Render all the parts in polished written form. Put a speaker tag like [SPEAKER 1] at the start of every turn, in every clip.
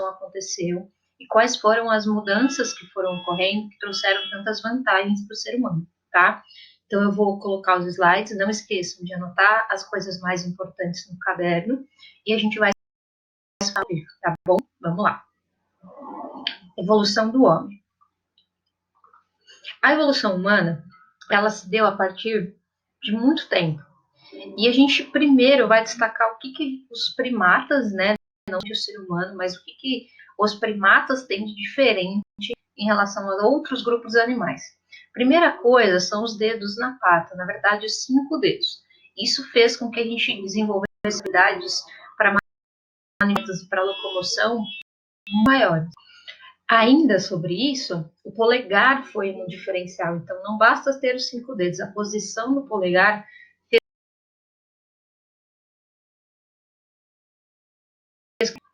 [SPEAKER 1] aconteceu e quais foram as mudanças que foram ocorrendo que trouxeram tantas vantagens para o ser humano, tá? Então, eu vou colocar os slides, não esqueçam de anotar as coisas mais importantes no caderno e a gente vai falar, tá bom? Vamos lá. Evolução do homem. A evolução humana, ela se deu a partir de muito tempo. E a gente primeiro vai destacar o que os primatas, né, não que o ser humano, mas o que os primatas têm de diferente em relação a outros grupos de animais. Primeira coisa são os dedos na pata, na verdade, os 5 dedos. Isso fez com que a gente desenvolvesse habilidades para manipular, para locomoção maiores. Ainda sobre isso, o polegar foi um diferencial. Então, não basta ter os 5 dedos, a posição do polegar fez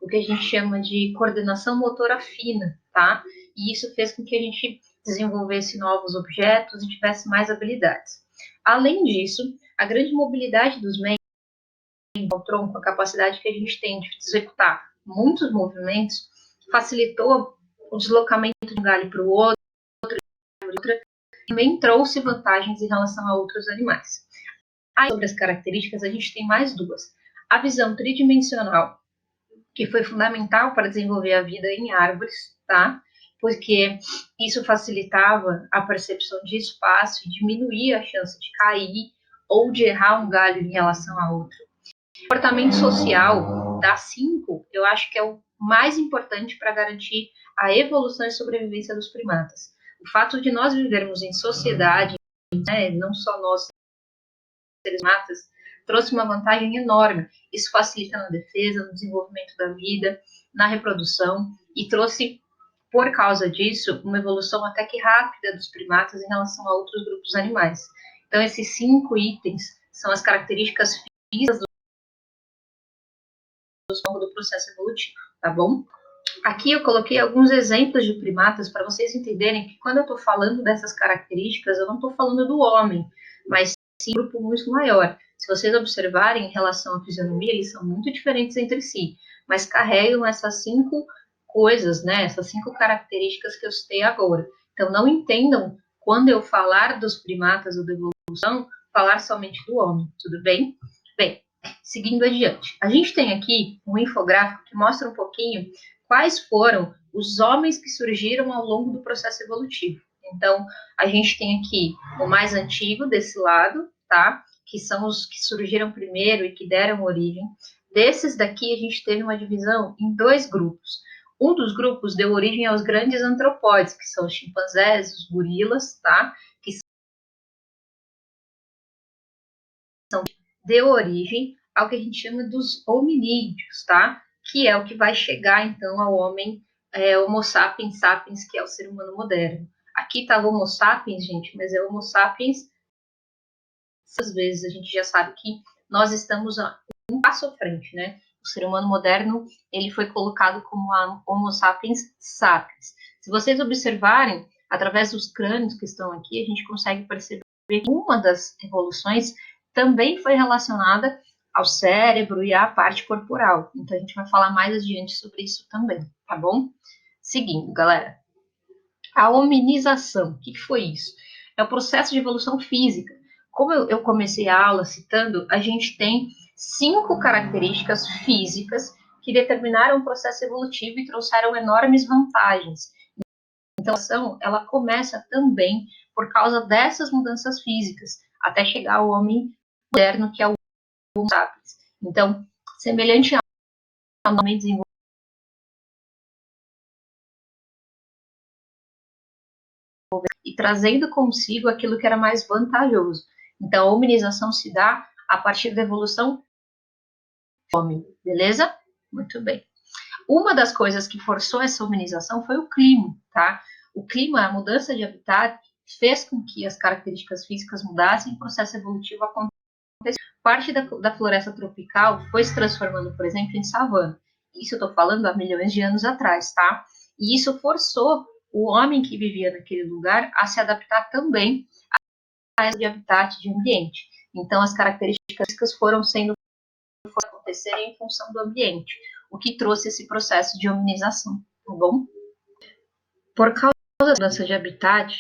[SPEAKER 1] o que a gente chama de coordenação motora fina, tá? E isso fez com que a gente desenvolvesse novos objetos e tivesse mais habilidades. Além disso, a grande mobilidade dos membros ao tronco, a capacidade que a gente tem de executar muitos movimentos, facilitou o deslocamento de um galho para o outro, também trouxe vantagens em relação a outros animais. Aí, sobre as características, a gente tem mais duas. A visão tridimensional, que foi fundamental para desenvolver a vida em árvores, tá? Porque isso facilitava a percepção de espaço e diminuía a chance de cair ou de errar um galho em relação a outro. O comportamento social das 5, eu acho que é o mais importante para garantir a evolução e sobrevivência dos primatas. O fato de nós vivermos em sociedade, né, não só nós, seres primatas, trouxe uma vantagem enorme. Isso facilita na defesa, no desenvolvimento da vida, na reprodução, e trouxe, por causa disso, uma evolução até que rápida dos primatas em relação a outros grupos animais. Então, esses 5 itens são as características físicas do processo evolutivo, tá bom? Aqui eu coloquei alguns exemplos de primatas para vocês entenderem que quando eu estou falando dessas características, eu não estou falando do homem, mas sim um grupo muito maior. Se vocês observarem em relação à fisionomia, eles são muito diferentes entre si, mas carregam essas 5 coisas, né? Essas 5 características que eu citei agora. Então, não entendam, quando eu falar dos primatas ou da evolução, falar somente do homem, tudo bem? Bem, seguindo adiante. A gente tem aqui um infográfico que mostra um pouquinho quais foram os homens que surgiram ao longo do processo evolutivo. Então, a gente tem aqui o mais antigo desse lado, tá? Que são os que surgiram primeiro e que deram origem. Desses daqui, a gente teve uma divisão em 2 grupos. Um dos grupos deu origem aos grandes antropóides, que são os chimpanzés, os gorilas, tá? Que são deu origem ao que a gente chama dos hominídeos, tá? Que é o que vai chegar, então, ao homem Homo sapiens sapiens, que é o ser humano moderno. Aqui está o Homo sapiens, gente, mas é Homo sapiens. Às vezes a gente já sabe que nós estamos um passo à frente, né? O ser humano moderno, ele foi colocado como a Homo sapiens sapiens. Se vocês observarem, através dos crânios que estão aqui, a gente consegue perceber que uma das evoluções também foi relacionada ao cérebro e à parte corporal. Então, a gente vai falar mais adiante sobre isso também, tá bom? Seguindo, galera. A hominização, o que foi isso? É o processo de evolução física. Como eu comecei a aula citando, a gente tem 5 características físicas que determinaram o processo evolutivo e trouxeram enormes vantagens. Então, a evolução, ela começa também por causa dessas mudanças físicas, até chegar ao homem moderno, que é o Homo sapiens. Então, semelhante ao homem desenvolvido, e trazendo consigo aquilo que era mais vantajoso. Então, a hominização se dá a partir da evolução do homem, beleza? Muito bem. Uma das coisas que forçou essa hominização foi o clima, tá? O clima, a mudança de habitat, fez com que as características físicas mudassem e o processo evolutivo acontecesse. Parte da floresta tropical foi se transformando, por exemplo, em savana. Isso eu estou falando há milhões de anos atrás, tá? E isso forçou o homem que vivia naquele lugar a se adaptar também a essa de habitat, de ambiente. Então, as características foram sendo acontecerem em função do ambiente. o que trouxe esse processo de hominização, tá bom? Por causa da mudança de habitat,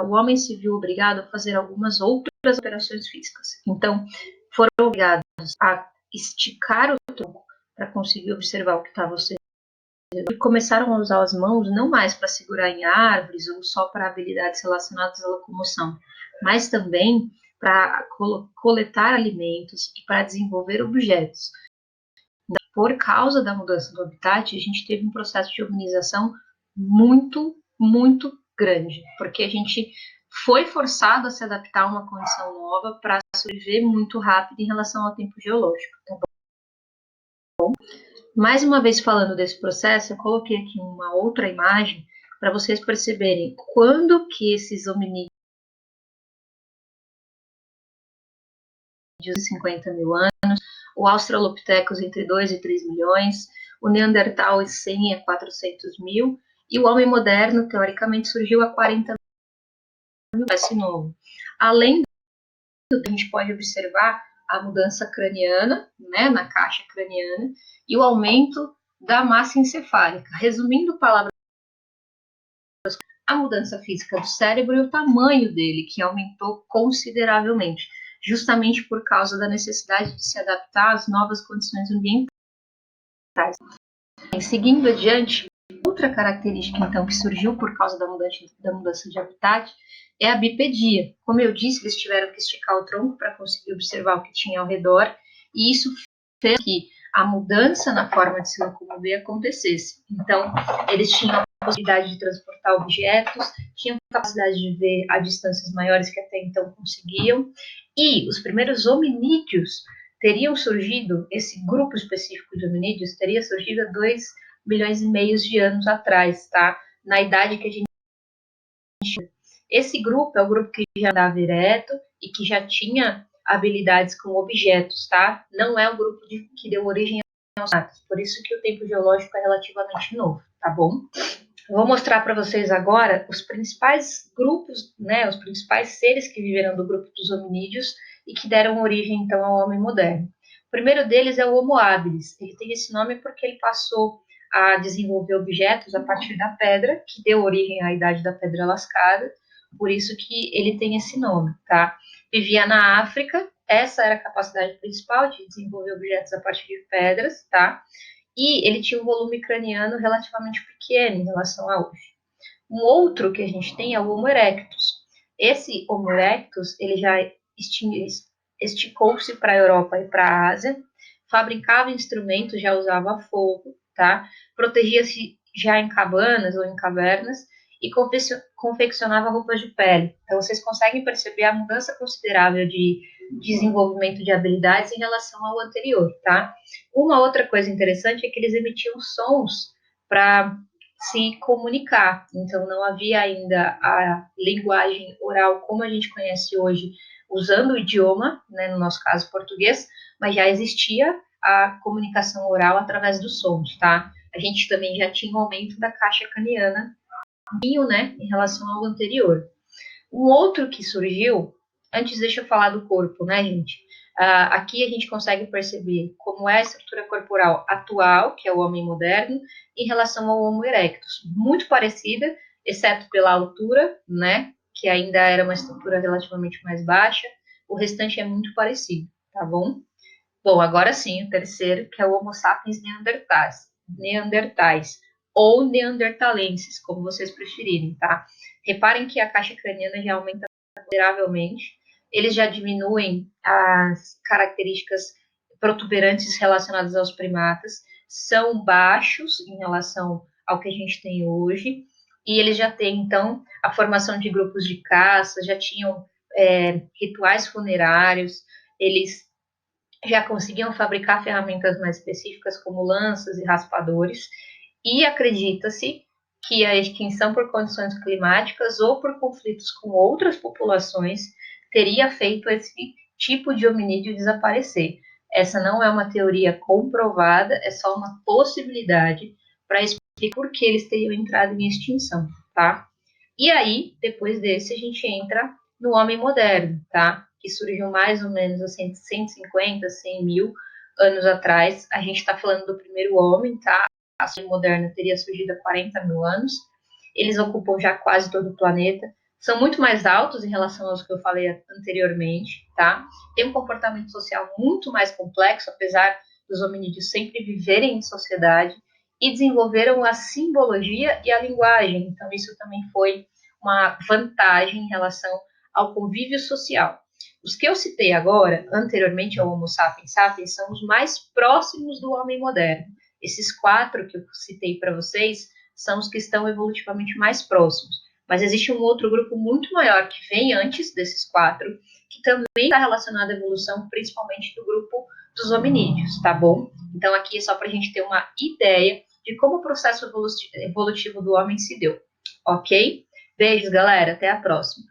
[SPEAKER 1] o homem se viu obrigado a fazer algumas outras operações físicas. Então, foram obrigados a esticar o tronco para conseguir observar o que estava sucedendo. E começaram a usar as mãos não mais para segurar em árvores ou só para habilidades relacionadas à locomoção, mas também para coletar alimentos e para desenvolver objetos. Por causa da mudança do habitat, a gente teve um processo de urbanização muito, muito grande, porque a gente foi forçado a se adaptar a uma condição nova para sobreviver muito rápido em relação ao tempo geológico. Tá bom? Mais uma vez falando desse processo, eu coloquei aqui uma outra imagem para vocês perceberem quando que esses hominídeos de 50 mil anos, o Australopithecus entre 2 e 3 milhões, o Neandertal 100 a 400 mil, e o homem moderno, teoricamente, surgiu há 40 mil, esse novo. Além do que a gente pode observar a mudança craniana, né, na caixa craniana, e o aumento da massa encefálica. Resumindo palavras, a mudança física do cérebro e o tamanho dele, que aumentou consideravelmente, justamente por causa da necessidade de se adaptar às novas condições ambientais. Seguindo adiante, outra característica, então, que surgiu por causa da mudança de habitat é a bipedia. Como eu disse, eles tiveram que esticar o tronco para conseguir observar o que tinha ao redor, e isso fez que a mudança na forma de se locomover acontecesse. Então, eles tinham a possibilidade de transportar objetos, tinham capacidade de ver a distâncias maiores que até então conseguiam, e os primeiros hominídeos teriam surgido, esse grupo específico de hominídeos teria surgido há 2 milhões e meio de anos atrás, tá? Na idade que a gente... Esse grupo é o grupo que já andava ereto e que já tinha habilidades com objetos, tá? Não é o grupo que deu origem aos matos, por isso que o tempo geológico é relativamente novo, tá bom? Eu vou mostrar para vocês agora os principais grupos, né, os principais seres que viveram do grupo dos hominídeos e que deram origem, então, ao homem moderno. O primeiro deles é o Homo habilis. Ele tem esse nome porque ele passou a desenvolver objetos a partir da pedra, que deu origem à idade da pedra lascada, por isso que ele tem esse nome, tá? Vivia na África, essa era a capacidade principal de desenvolver objetos a partir de pedras, tá? E ele tinha um volume craniano relativamente pequeno em relação a hoje. Um outro que a gente tem é o Homo erectus. Esse Homo erectus, ele já esticou-se para a Europa e para a Ásia, fabricava instrumentos, já usava fogo, tá? Protegia-se já em cabanas ou em cavernas e confeccionava roupas de pele. Então, vocês conseguem perceber a mudança considerável de desenvolvimento de habilidades em relação ao anterior, tá? Uma outra coisa interessante é que eles emitiam sons para se comunicar. Então, não havia ainda a linguagem oral como a gente conhece hoje, usando o idioma, né, no nosso caso português, mas já existia a comunicação oral através dos sons, tá? A gente também já tinha um aumento da caixa craniana, né, em relação ao anterior. Um outro que surgiu, antes deixa eu falar do corpo, né, gente? Aqui a gente consegue perceber como é a estrutura corporal atual, que é o homem moderno, em relação ao Homo erectus. Muito parecida, exceto pela altura, né, que ainda era uma estrutura relativamente mais baixa. O restante é muito parecido, tá bom? Bom, agora sim, o terceiro, que é o Homo sapiens neandertais ou neandertalenses, como vocês preferirem, tá? Reparem que a caixa craniana já aumenta consideravelmente, eles já diminuem as características protuberantes relacionadas aos primatas, são baixos em relação ao que a gente tem hoje, e eles já têm, então, a formação de grupos de caça, já tinham rituais funerários, eles já conseguiam fabricar ferramentas mais específicas, como lanças e raspadores, e acredita-se que a extinção por condições climáticas ou por conflitos com outras populações teria feito esse tipo de hominídeo desaparecer. Essa não é uma teoria comprovada, é só uma possibilidade para explicar por que eles teriam entrado em extinção, tá? E aí, depois desse, a gente entra no homem moderno, tá? Que surgiu mais ou menos assim, 150, 100 mil, anos atrás. A gente está falando do primeiro homem, tá? A raça moderna teria surgido há 40 mil anos. Eles ocupam já quase todo o planeta. São muito mais altos em relação aos que eu falei anteriormente, tá? Tem um comportamento social muito mais complexo, apesar dos hominídeos sempre viverem em sociedade, e desenvolveram a simbologia e a linguagem. Então, isso também foi uma vantagem em relação ao convívio social. Os que eu citei agora, anteriormente ao Homo sapiens sapiens, são os mais próximos do homem moderno. Esses 4 que eu citei para vocês são os que estão evolutivamente mais próximos. Mas existe um outro grupo muito maior que vem antes desses 4, que também está relacionado à evolução, principalmente do grupo dos hominídeos, tá bom? Então aqui é só para a gente ter uma ideia de como o processo evolutivo do homem se deu, ok? Beijos, galera, até a próxima.